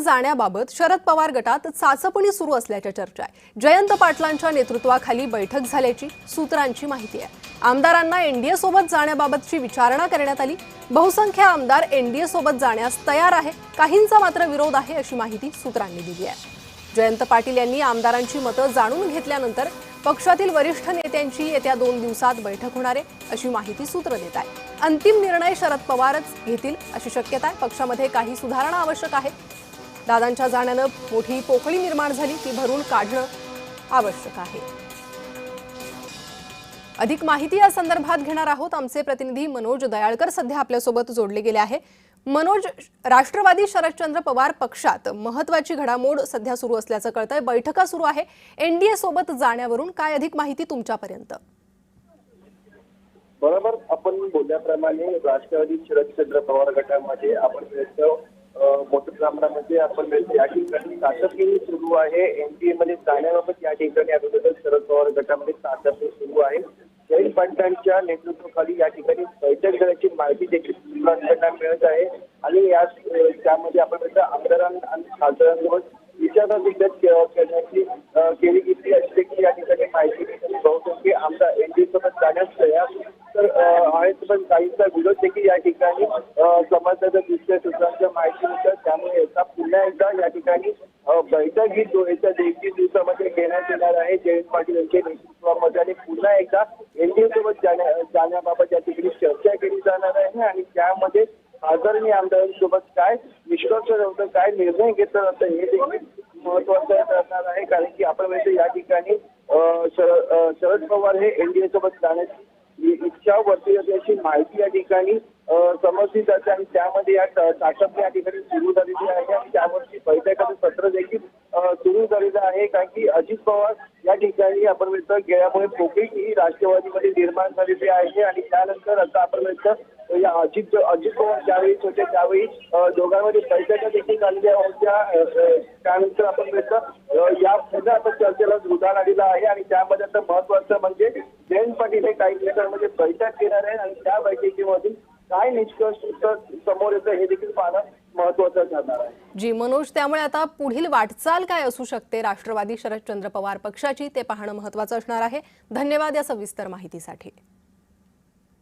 जाण्याबाबत शरद पवार गटात चाचपणी सुरू असल्याच्या चर्चा आहे। जयंत पाटलांच्या नेतृत्वाखाली बैठक झाल्याची सूत्रांची माहिती आहे। आमदारांना एनडीए सोबत जाण्याबाबतची विचारणा करण्यात आली। बहुसंख्य आमदार एनडीए सोबत जाण्यास तयार आहे, काहींचा मात्र विरोध आहे अशी माहिती सूत्रांनी दिली आहे। जयंत पाटील यांनी आमदारांची मतं जाणून घेतल्यानंतर पक्षातील वरिष्ठ नेत्यांची येत्या 2 दिवसात बैठक होणार आहे अशी माहिती सूत्र देत आहे। अंतिम निर्णय शरद पवारच घेतील अशी शक्यता आहे। पक्षामध्ये काही सुधारणा आवश्यक आहेत। दादांच्या जाण्यानं मोठी पोकळी निर्माण झाली, ती भरून काढणं आवश्यक आहे। अधिक माहिती या संदर्भात घेणार आहोत। आमचे प्रतिनिधी मनोज दयाळकर सध्या आपल्यासोबत जोडले गेले आहे। मनोज, राष्ट्रवादी शरदचंद्र पवार पक्षात महत्त्वाची घडामोड सध्या सुरू असल्याचं कळतंय। बैठका सुरू आहे एनडीए सोबत जाण्यावरून, काय अधिक माहिती तुमच्यापर्यंत? बरोबर, आपण बोलल्याप्रमाणे राष्ट्रवादी शरदचंद्र पवार गटामध्ये आपण मोठ्या प्रमाणामध्ये आपण या ठिकाणी चाचपणी सुरू आहे। एनडीए मध्ये जाण्याबाबत या ठिकाणी अगोदर शरद पवार गटामध्ये चाचपणी सुरू आहे। जयंत पाटलांच्या नेतृत्वाखाली या ठिकाणी बैठक झाल्याची माहिती देखील सूत्रांकडून मिळत आहे आणि त्यामध्ये आपण आमदारांना आणि खासदारांसोबत विचारविनिमय करण्याची केली गेली अशी देखील या ठिकाणी माहिती। बहुसंख्य आमदार एनडीए सोबत जाण्यास तयार तर आहेत, पण काहींचा विरोध देखील या ठिकाणी समजण्याचा दुसऱ्या सूत्रांच्या माहितीनुसार। त्यामुळे पुन्हा एकदा या ठिकाणी बैठक ही 21 दिवसामध्ये घेण्यात येणार आहे जयंत पाटील यांच्या नेतृत्वामध्ये आणि पुन्हा एकदा एनडीए सोबत जाण्याबाबत या ठिकाणी चर्चा केली जाणार आहे आणि त्यामध्ये खासदार आणि आमदारांसोबत काय निष्कर्ष होतं, काय निर्णय घेतला जातं हे देखील महत्वाचं ठरणार आहे। कारण की आपण या ठिकाणी शरद पवार हे एनडीए सोबत जाण्याची इच्छा वर्तवली असल्याची माहिती या ठिकाणी समजली जाते आणि त्यामध्ये या चाचपणी या ठिकाणी सुरू झालेली आहे आणि त्यावरची बैठकाचं सत्र देखील सुरू झालेलं आहे। कारण की अजित पवार या ठिकाणी आपण गेल्यामुळे पोकळी ही राष्ट्रवादीमध्ये निर्माण झालेली आहे आणि त्यानंतर आता आपण या अजित पवार ज्यावेळी होते त्यावेळी दोघांमध्ये बैठका देखील झालेल्या होत्या। त्यानंतर आपण या पुन्हा आता चर्चेला उधाण आलेलं आहे आणि त्यामध्ये आता महत्वाचं म्हणजे जयंत पाटील हे काही दिवसांमध्ये बैठक घेणार आहे आणि त्या बैठकीमधून काय निष्कर्ष समोर येतं हे देखील पाहणं महत्वाचं ठरणार आहे। जी मनोज, त्यामुळे आता पुढील वाटचाल काय असू शकते राष्ट्रवादी शरदचंद्र पवार पक्षाची ते पाहणं महत्वाचं असणार आहे। धन्यवाद या सविस्तर माहितीसाठी।